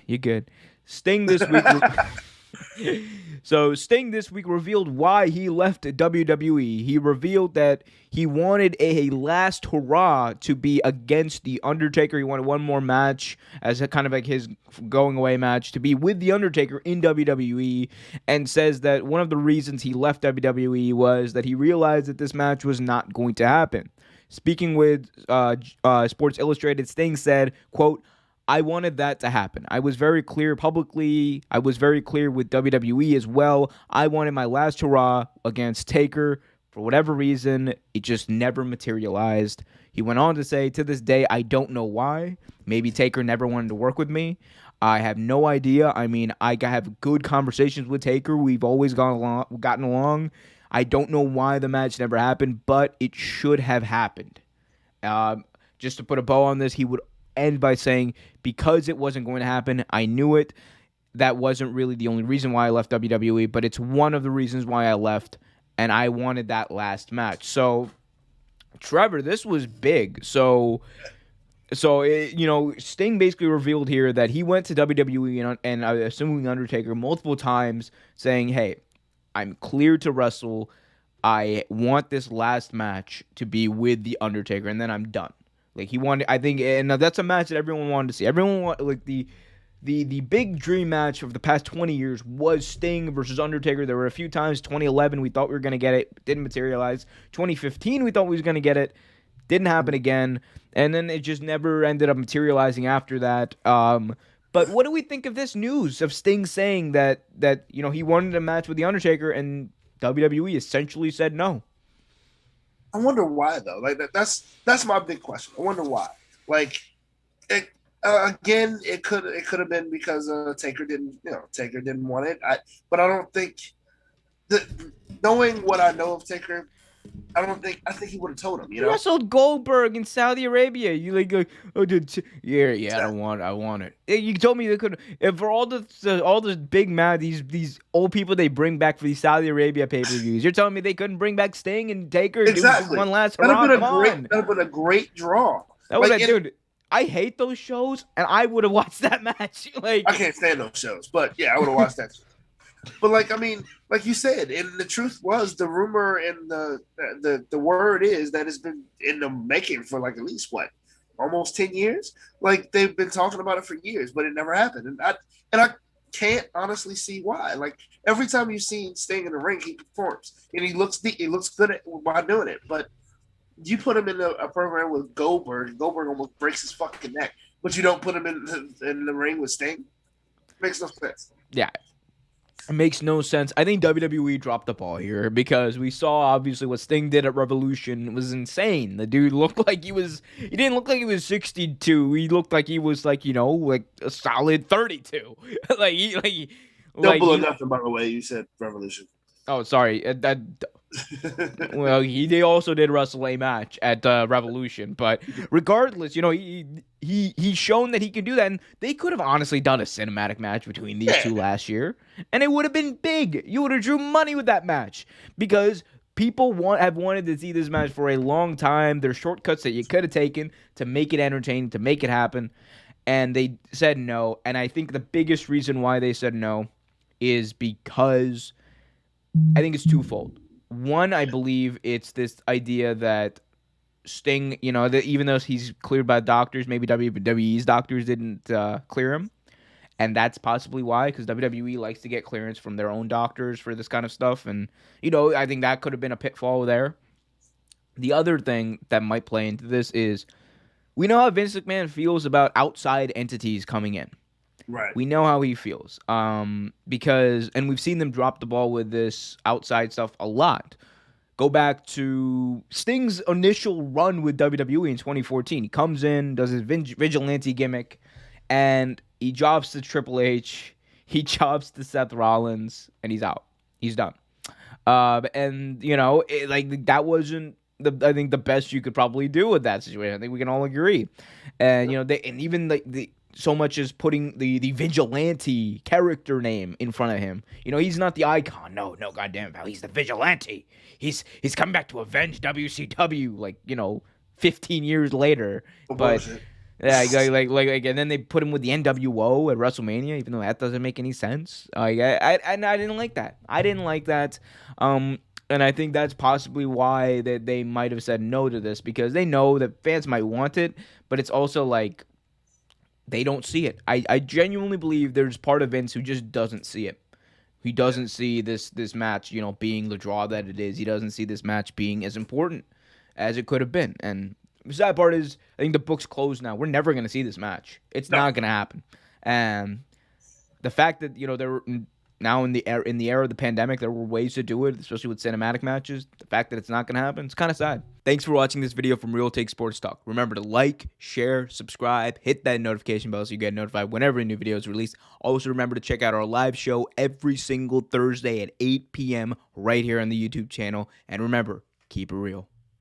You good? Sting this week. So Sting this week revealed why he left WWE. He revealed that he wanted a last hurrah to be against the Undertaker. He wanted one more match as a kind of like his going away match to be with the Undertaker in WWE, and says that one of the reasons he left WWE was that he realized that this match was not going to happen. Speaking with Sports Illustrated, Sting said, "quote I wanted that to happen. I was very clear publicly. I was very clear with WWE as well. I wanted my last hurrah against Taker. For whatever reason, it just never materialized." He went on to say, "To this day, I don't know why. Maybe Taker never wanted to work with me. I have no idea. I mean, I have good conversations with Taker. We've always gotten along. I don't know why the match never happened, but it should have happened." Just to put a bow on this, he would end by saying, "Because it wasn't going to happen, I knew it. That wasn't really the only reason why I left WWE, but it's one of the reasons why I left, and I wanted that last match." So, Trevor, this was big. Sting basically revealed here that he went to WWE and assuming Undertaker multiple times, saying, "Hey, I'm clear to wrestle. I want this last match to be with the Undertaker, and then I'm done." Like he wanted, I think, and that's a match that everyone wanted to see. Everyone wanted, like the big dream match of the past 20 years was Sting versus Undertaker. There were a few times. 2011, we thought we were gonna get it, didn't materialize. 2015, we thought we was gonna get it, didn't happen again, and then it just never ended up materializing after that. But what do we think of this news of Sting saying that he wanted a match with the Undertaker and WWE essentially said no? I wonder why though. Like that's my big question. I wonder why. Like it, again, it could have been because Taker didn't want it. But I don't think that, knowing what I know of Taker, I think he would have told him. You wrestled Goldberg in Saudi Arabia. You oh, yeah. I want it. You told me they could. And for all the big man, these old people they bring back for these Saudi Arabia pay per views. You're telling me they couldn't bring back Sting and Taker and do Exactly. one last That'd hurrah? have been Come on, that'd have been a great draw. that was Like a dude. I hate those shows, and I would have watched that match. Like I can't stand those shows, but yeah, I would have watched that. But like I mean, like you said, and the truth was the rumor and the word is that it's been in the making for like at least what, almost 10 years. Like they've been talking about it for years, but it never happened. And I can't honestly see why. Like every time you've seen Sting in the ring, he performs and he looks good while doing it. But you put him in a program with Goldberg, Goldberg almost breaks his fucking neck. But you don't put him in the ring with Sting. Makes no sense. yeah, it makes no sense. I think WWE dropped the ball here because we saw obviously what Sting did at Revolution was insane. The dude looked like he didn't look like he was 62. He looked like he was like, like a solid 32. like he like Double or he nothing, by the way. You said Revolution. Oh, sorry. That well, they also did wrestle a match at Revolution, but regardless, he's shown that he can do that, and they could have honestly done a cinematic match between these two last year, and it would have been big. You would have drew money with that match because people have wanted to see this match for a long time. There's shortcuts that you could have taken to make it entertaining, to make it happen, and they said no. And I think the biggest reason why they said no is because I think it's twofold. One, I believe it's this idea that Sting, that even though he's cleared by doctors, maybe WWE's doctors didn't clear him. And that's possibly why, because WWE likes to get clearance from their own doctors for this kind of stuff. And, I think that could have been a pitfall there. The other thing that might play into this is we know how Vince McMahon feels about outside entities coming in. Right. We know how he feels. Because we've seen them drop the ball with this outside stuff a lot. Go back to Sting's initial run with WWE in 2014. He comes in, does his vigilante gimmick, and he jobs to Triple H. He jobs to Seth Rollins, and he's out. He's done. That wasn't I think the best you could probably do with that situation. I think we can all agree. And even the so much as putting the vigilante character name in front of him. He's not the icon. No, goddamn pal. He's the vigilante. He's coming back to avenge WCW 15 years later. But Yeah, and then they put him with the NWO at WrestleMania, even though that doesn't make any sense. I didn't like that. I didn't like that. And I think that's possibly why they might have said no to this, because they know that fans might want it, but it's also like they don't see it. I genuinely believe there's part of Vince who just doesn't see it. He doesn't see this match, being the draw that it is. He doesn't see this match being as important as it could have been. And the sad part is, I think the book's closed now. We're never going to see this match. It's No. not going to happen. And the fact that there were now in the era of the pandemic, there were ways to do it, especially with cinematic matches. The fact that it's not going to happen, it's kind of sad. Thanks for watching this video from Real Take Sports Talk. Remember to like, share, subscribe, hit that notification bell so you get notified whenever a new video is released. Also, remember to check out our live show every single Thursday at 8 p.m. right here on the YouTube channel. And remember, keep it real.